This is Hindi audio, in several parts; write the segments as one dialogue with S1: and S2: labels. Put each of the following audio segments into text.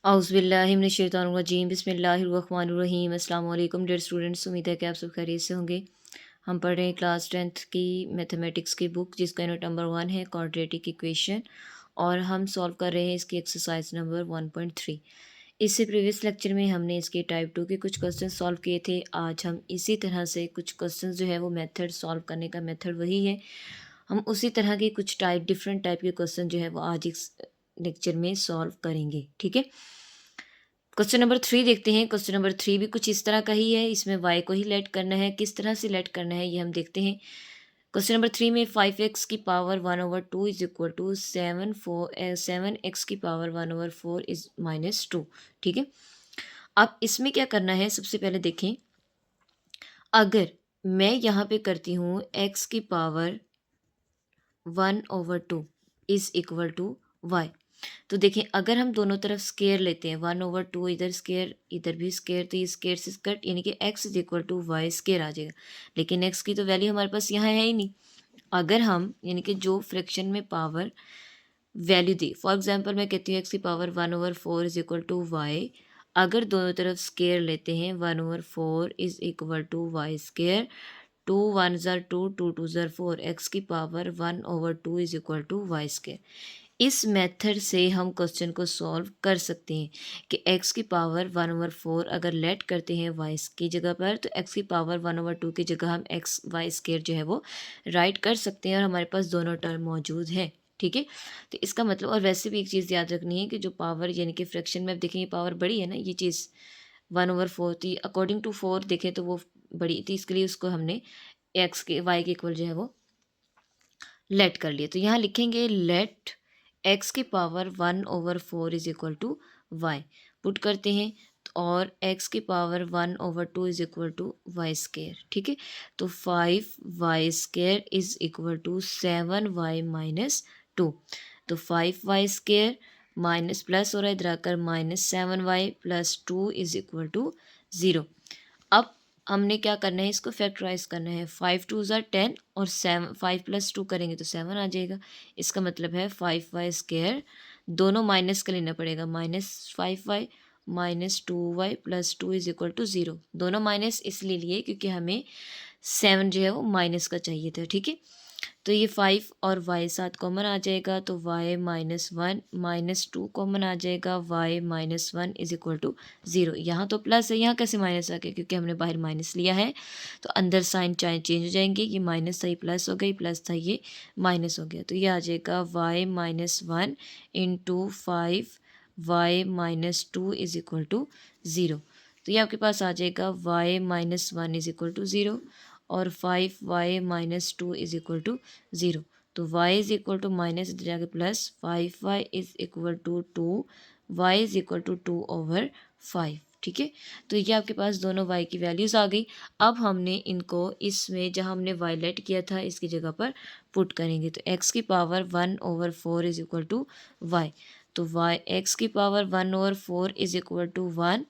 S1: औज़ुबिल्लाहिमिनश्शैतानिर्रजीम बिस्मिल्लाहिर्रहमानिर्रहीम अस्सलाम वालेकुम डियर स्टूडेंट्स। उम्मीद है कि आप सब खैरियत से होंगे। हम पढ़ रहे हैं क्लास 10th की मैथमेटिक्स की बुक जिसका यूनिट नंबर 1 है क्वाड्रेटिक इक्वेशन, और हम सॉल्व कर रहे हैं इसकी एक्सरसाइज नंबर 1.3। इससे प्रीवियस लेक्चर में हमने इसके टाइप 2 के कुछ क्वेश्चन सॉल्व किए थे। आज हम इसी तरह से कुछ क्वेश्चन जो है वो मेथड सॉल्व करने का मेथड वही है, हम उसी तरह के कुछ डिफरेंट टाइप के क्वेश्चन जो है वो आज इस लेक्चर में सॉल्व करेंगे। ठीक है, क्वेश्चन नंबर 3 देखते हैं। क्वेश्चन नंबर 3 भी कुछ इस तरह का ही है, इसमें y को ही लेट करना है। किस तरह से लेट करना है ये हम देखते हैं। क्वेश्चन नंबर 3 में 5x की power 1/2 is equal to 7x की पावर 1/4 इज -2। ठीक है, अब इसमें क्या करना है, सबसे पहले देखें, अगर मैं यहाँ पे करती हूँ x की power 1/2 is equal to y, तो देखें अगर हम दोनों तरफ स्केयर लेते हैं, 1/2 इधर स्केयर इधर भी स्केयर, तो ये स्केयर से कट, यानी कि x is equal to Y square आ जाएगा। लेकिन x की तो वैल्यू हमारे पास यहाँ है ही नहीं। अगर हम यानी कि जो फ्रैक्शन में पावर वैल्यू दी, फॉर एग्जांपल मैं कहती हूँ x की power 1/4 is equal to y, अगर दोनों तरफ स्केयर लेते हैं 1/4 is equal to Y square, 2 1 ज़ार 2, 2 2 ज़ार 4, एक्स की power 1/2 is equal to Y square. इस मेथड से हम क्वेश्चन को सॉल्व कर सकते हैं कि x की पावर 1/4 अगर लेट करते हैं y की जगह पर, तो x की पावर 1/2 की जगह हम एक्स वाई स्केयर जो है वो राइट कर सकते हैं, और हमारे पास दोनों टर्म मौजूद हैं। ठीक है, तो इसका मतलब, और वैसे भी एक चीज़ याद रखनी है कि जो पावर यानी कि फ्रैक्शन में अब देखें, ये पावर बड़ी है ना, ये चीज़ 1/4 थी, अकॉर्डिंग टू 4 देखें तो वो बड़ी थी, इसके लिए उसको हमने एक्स के वाई के इक्वल जो है वो लेट कर लिया। तो यहाँ लिखेंगे लेट एक्स की power 1/4 is equal to Y, put करते हैं, और x की power 1/2 is equal to Y square. ठीक है, तो 5y square is equal to 7y minus 2, तो 5y स्केयर माइनस प्लस हो रहा है इधर आकर -7y plus 2 is equal to 0। अब हमने क्या करना है, इसको फैक्टराइज करना है। 5 2 ज़ार 10 और 5 + 2 करेंगे तो 7 आ जाएगा। इसका मतलब है 5y स्केयर, दोनों माइनस का लेना पड़ेगा, -5y -2y plus 2 is equal to 0। दोनों माइनस इसलिए लिए क्योंकि हमें 7 जो है वो माइनस का चाहिए था। ठीक है, तो ये 5 और y साथ कॉमन आ जाएगा, तो y -1 -2 कॉमन आ जाएगा, y -1 इज इक्वल टू 0। यहाँ तो प्लस है, यहाँ कैसे माइनस आ गया, क्योंकि हमने बाहर माइनस लिया है, तो अंदर साइन चेंज हो जाएंगे, ये माइनस था ये प्लस हो गई, प्लस था ये माइनस हो गया, तो ये आ जाएगा y -1 into 5 y -2 is equal to 0। तो ये आपके पास आ जाएगा y -1 इज इक्वल टू 0 और 5y -2 इज इक्वल टू 0। तो y is equal to minus इधर जाके plus, 5y is equal to 2, y is equal to 2/5। ठीक है, तो ये आपके पास दोनों y की वैल्यूज़ आ गई। अब हमने इनको इसमें जहाँ हमने y लेट किया था इसकी जगह पर पुट करेंगे, तो x की power 1/4 is equal to y, तो x की पावर 1/4 इज इक्वल टू 1।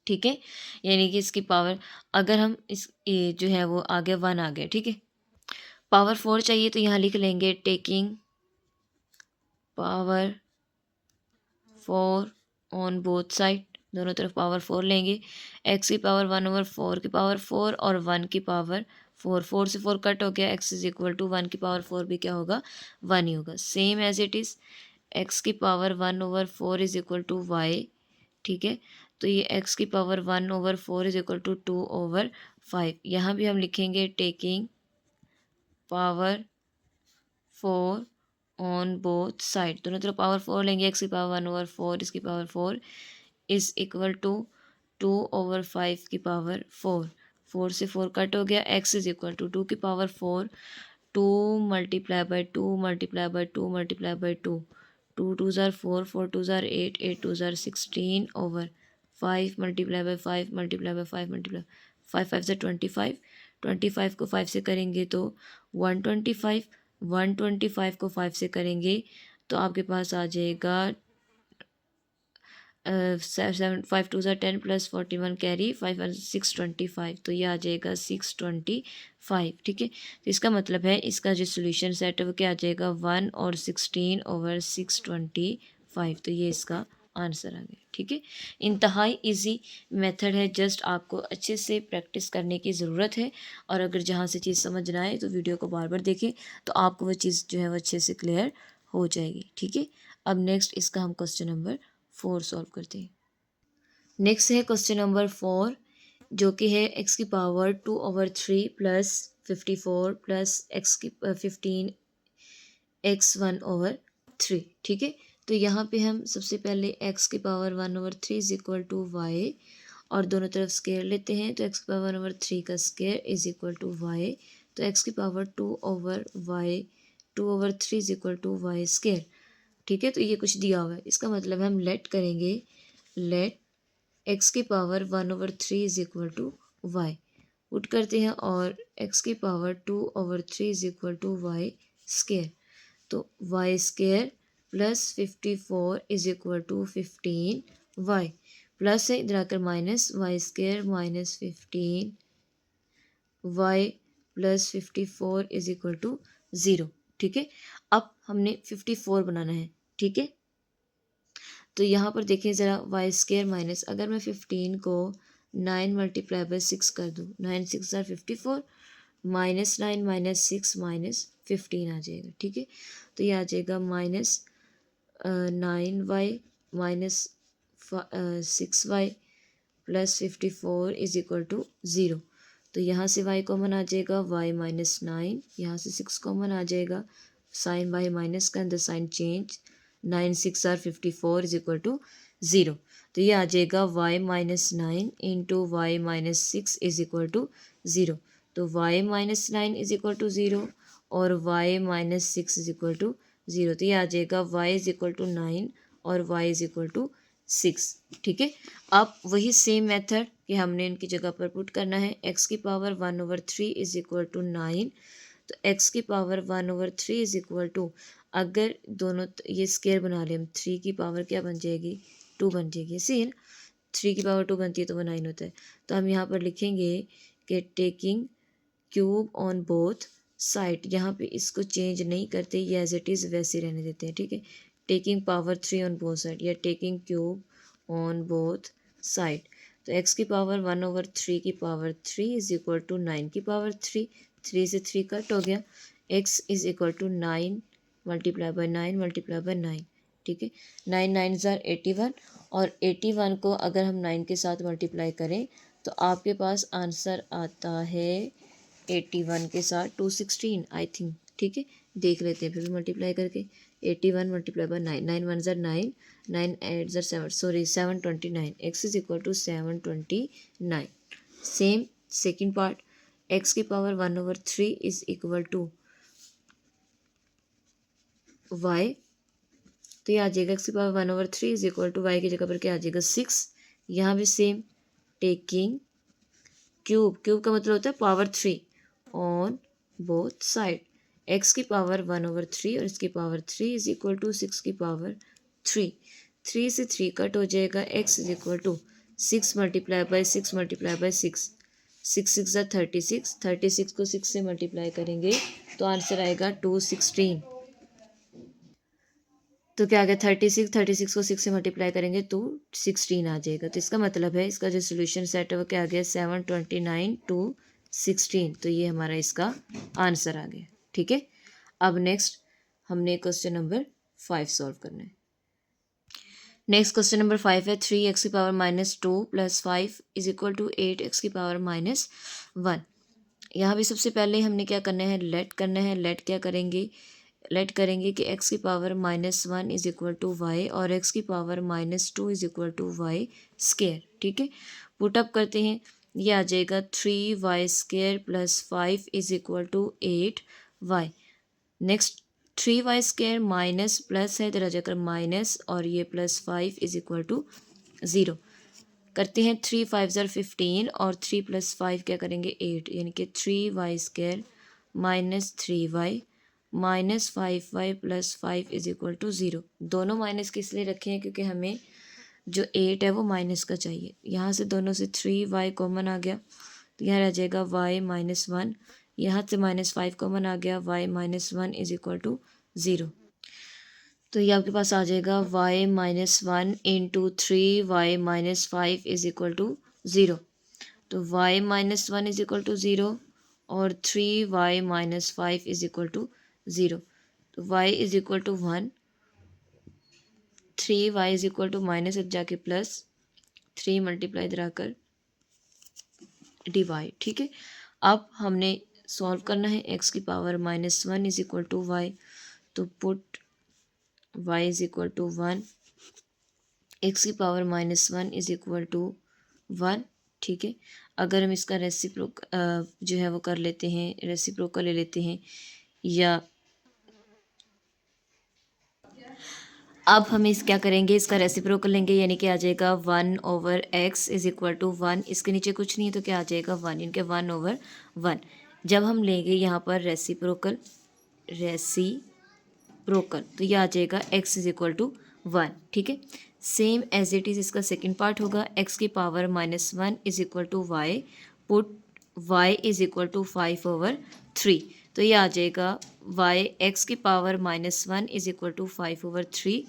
S1: ठीक है, यानी कि इसकी पावर, अगर हम इस ये जो है वो आ गया 1 आ गया। ठीक है, पावर 4 चाहिए तो यहाँ लिख लेंगे taking power 4 on both side, दोनों तरफ पावर 4 लेंगे। x की पावर 1/4 की पावर 4 और 1 की पावर 4, 4 से 4 कट हो गया, x इज इक्वल टू 1 की पावर 4 भी क्या होगा, 1 ही होगा। Same as it is x की power 1/4 is equal to Y. ठीक है, तो ये x की पावर 1/4 इज इक्वल टू 2/5। यहाँ भी हम लिखेंगे taking power 4 on both side, दोनों तरफ पावर 4 लेंगे। x की पावर 1/4, इसकी पावर 4 इज इक्वल टू 2/5 की पावर 4, 4 से 4 कट हो गया, x इज इक्वल टू 2 की पावर 4, 2 × 2 × 2 × 2, 2 2 ज़ार 4, 4 2 ज़ार 8, 8 2 ज़ार 16 ओवर 5 × 5 × 5 × 5 5 ज़ार 25, 25 को 5 से करेंगे तो 125, 125 को 5 से करेंगे तो आपके पास आ जाएगा 5 2 ज़ार 10 प्लस 41 कैरी 5 625, तो ये आ जाएगा 625। ठीक है, तो इसका मतलब है इसका जो सोल्यूशन सेट है वो क्या आ जाएगा, 1 और 16/625। 5। तो ये इसका आंसर आ गया। ठीक है, इंतहाई इजी मेथड है, जस्ट आपको अच्छे से प्रैक्टिस करने की ज़रूरत है। और अगर जहाँ से चीज़ समझ ना आए तो वीडियो को बार बार देखें, तो आपको वो चीज़ जो है वो अच्छे से क्लियर हो जाएगी। ठीक है, अब नेक्स्ट इसका हम क्वेश्चन नंबर 4 सॉल्व करते हैं। नेक्स्ट है क्वेश्चन नंबर 4, जो कि है x की पावर 2/3 प्लस 54 प्लस x की 15 x1/3। ठीक है, तो यहाँ पे हम सबसे पहले x की power 1/3 is equal to Y, और दोनों तरफ स्केयर लेते हैं, तो x की पावर 1/3 का square is equal to Y. तो x की power 2/3 is equal to Y square. ठीक है, तो ये कुछ दिया हुआ है, इसका मतलब हम लेट करेंगे, लेट x की power 1/3 is equal to Y put करते हैं, और x की power 2/3 is equal to Y square. तो y square plus 54 is equal to 15 y, plus है इधर आकर minus, y square minus 15 y plus 54 is equal to 0। ठीक है, अब हमने 54 बनाना है। ठीक है, तो यहाँ पर देखें ज़रा, वाई स्केयर माइनस, अगर मैं 15 को 9 मल्टीप्लाई बाई 6 कर दूँ, 9 6 ज़ार 54, माइनस 9 माइनस 6 माइनस 15 आ जाएगा। ठीक है, तो ये आ जाएगा minus 9y minus 6y plus 54 is equal to 0। तो यहाँ से y कॉमन आ जाएगा, y माइनस 9, यहाँ से 6 कॉमन आ जाएगा, साइन y माइनस का अंदर साइन चेंज, 9 6 आर 54 इज इक्वल टू 0। तो ये आ जाएगा y minus 9 into Y minus 6 is equal to 0। तो y minus 9 is equal to 0 और y minus 6 is equal to 0। तो ये आ जाएगा y इज इक्वल टू 9 और y इज इक्वल टू 6। ठीक है, अब वही सेम मेथड कि हमने इनकी जगह पर पुट करना है, x की पावर 1/3 इज इक्वल टू 9। तो x की पावर 1/3 इज इक्वल टू, अगर दोनों ये स्केयर बना लें हम, 3 की पावर क्या बन जाएगी, 2 बन जाएगी। सी है ना, 3 की पावर 2 बनती है तो वो 9 होता है। तो हम यहाँ पर लिखेंगे कि taking cube on both side, यहाँ पे इसको चेंज नहीं करते, ये एज इट इज़ वैसे रहने देते हैं। ठीक है, taking power 3 on both side या taking cube on both side. तो x की पावर 1/3 की पावर 3 इज इक्वल टू 9 की पावर 3, 3 से 3 कट हो गया, x is equal to 9 multiply by 9 multiply by 9। ठीक है, 9 9 ज़ार 81, और 81 को अगर हम 9 के साथ मल्टीप्लाई करें तो आपके पास आंसर आता है 81 के साथ 216 आई थिंक। ठीक है, देख लेते हैं फिर मल्टीप्लाई करके, 81 मल्टीप्लाई बाई 9, 9 1 ज़ार 9, 9 8 ज़ार 7, sorry 729, x is equal to 729। Same second part, x की power 1/3 is equal to y। तो ये आ जाएगा x की power 1/3 is equal to y की जगह पर क्या आ जाएगा 6। यहाँ भी सेम, टेकिंग क्यूब, क्यूब का मतलब होता है power 3 on both side, x की पावर 1/3 और इसकी पावर 3 इज इक्वल टू 6 की पावर 3, 3 से 3 कट हो जाएगा, x is equal to 6 multiply by 6 multiply by 6, 6 6 ज़ा 36, 36 को 6 से मल्टीप्लाई करेंगे तो आंसर आएगा 216। तो क्या आ गया 36, 36 को 6 से मल्टीप्लाई करेंगे तो 16 आ जाएगा। तो इसका मतलब है इसका जो सोल्यूशन सेट है वो क्या आ गया 729 to 16। तो ये हमारा इसका आंसर आ गया। ठीक है, अब नेक्स्ट हमने क्वेश्चन नंबर 5 सॉल्व करना है। नेक्स्ट क्वेश्चन नंबर 5 है 3x की power -2 plus 5 is equal to 8x की पावर -1। यहाँ भी सबसे पहले हमने क्या करना है, लेट करना है। लेट क्या करेंगे, लेट करेंगे कि x की power -1 is equal to Y और x की power -2 is equal to Y square. ठीक है, पुटअप करते हैं, ये आ जाएगा 3y square plus 5 is equal to 8y। Next 3y square minus plus है, इधर आ जाकर माइनस, और ये प्लस 5 इज इक्वल टू 0। करते हैं 3 5 ज़ार 15 और 3 प्लस 5 क्या करेंगे 8, यानी कि 3y square minus 3y minus 5y plus 5 is equal to 0। दोनों माइनस किस लिए रखे हैं, क्योंकि हमें जो 8 है वो माइनस का चाहिए। यहाँ से दोनों से 3y कॉमन आ गया, तो यहाँ रह जाएगा y -1, यहाँ से -5 कॉमन आ गया, y -1 इज इक्वल टू 0। तो ये आपके पास आ जाएगा y-1 into 3y-5 is equal to 0। तो y-1 इज इक्वल टू 0 और 3y-5 इज इक्वल टू 0। तो y is equal to 1, 3y is equal to minus जाके प्लस 3 मल्टीप्लाई इधर आकर डिवाइड। ठीक है, अब हमने सॉल्व करना है x की power -1 is equal to Y. तो put y is equal to 1, x की पावर -1 इज इक्वल टू 1। ठीक है, अगर हम इसका जो है वो कर लेते हैं, रेसिप्रोकल ले लेते हैं, या अब हम इस क्या करेंगे, इसका रेसिप्रोकल लेंगे, यानी कि आ जाएगा 1/x इज इक्वल टू 1। इसके नीचे कुछ नहीं है तो क्या आ जाएगा 1, इनके 1/1। जब हम लेंगे यहाँ पर रेसिप्रोकल तो यह आ जाएगा x इज इक्वल टू 1। ठीक है, सेम एज इट इज़ इसका सेकंड पार्ट होगा, x की power -1 is equal to Y, put y is equal to 5/3। तो ये आ जाएगा x की पावर -1 इज इक्वल टू 5/3।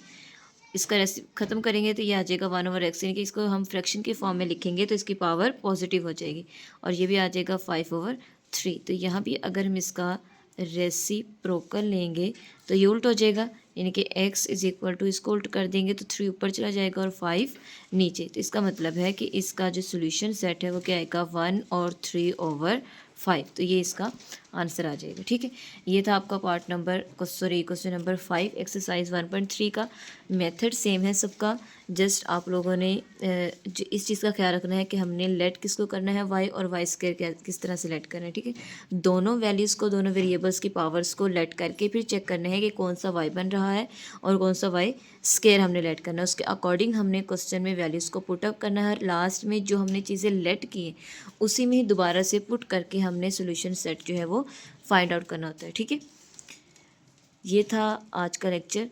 S1: इसका ख़त्म करेंगे तो ये आ जाएगा 1/x, यानी कि इसको हम फ्रैक्शन के फॉर्म में लिखेंगे तो इसकी पावर पॉजिटिव हो जाएगी, और ये भी आ जाएगा 5/3। तो यहाँ भी अगर हम इसका रेसिप्रोकल लेंगे तो ये उल्ट हो जाएगा, यानी कि x इज इक्वल टू, इसको उल्ट कर देंगे तो 3 ऊपर चला जाएगा और 5 नीचे। तो इसका मतलब है कि इसका जो सोल्यूशन सेट है वो क्या आएगा 1 और 3/5। तो ये इसका आंसर आ जाएगा। ठीक है, ये था आपका क्वेश्चन नंबर 5 एक्सरसाइज 1.3 का। मेथड सेम है सबका, जस्ट आप लोगों ने इस चीज़ का ख्याल रखना है कि हमने लेट किसको करना है y, और y स्क्वायर किस तरह से लेट करना है। ठीक है, दोनों वैल्यूज़ को, दोनों वेरिएबल्स की पावर्स को लेट करके फिर चेक करना है कि कौन सा y बन रहा है और कौन सा y स्क्वायर हमने लेट करना है। उसके अकॉर्डिंग हमने क्वेश्चन में वैल्यूज़ को पुटअप करना है। लास्ट में जो हमने चीज़ें लेट की हैं उसी में ही दोबारा से पुट करके हमने सोल्यूशन सेट जो है वो फाइंड आउट करना होता है। ठीक है, ये था आज का लेक्चर।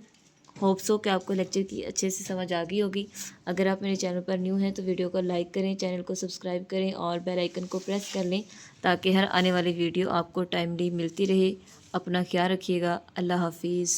S1: होप्स हो कि आपको लेक्चर की अच्छे से समझ आ गई होगी। अगर आप मेरे चैनल पर न्यू हैं तो वीडियो को लाइक करें, चैनल को सब्सक्राइब करें और बेल आइकन को प्रेस कर लें ताकि हर आने वाली वीडियो आपको टाइमली मिलती रहे। अपना ख्याल रखिएगा। अल्लाह हाफिज़।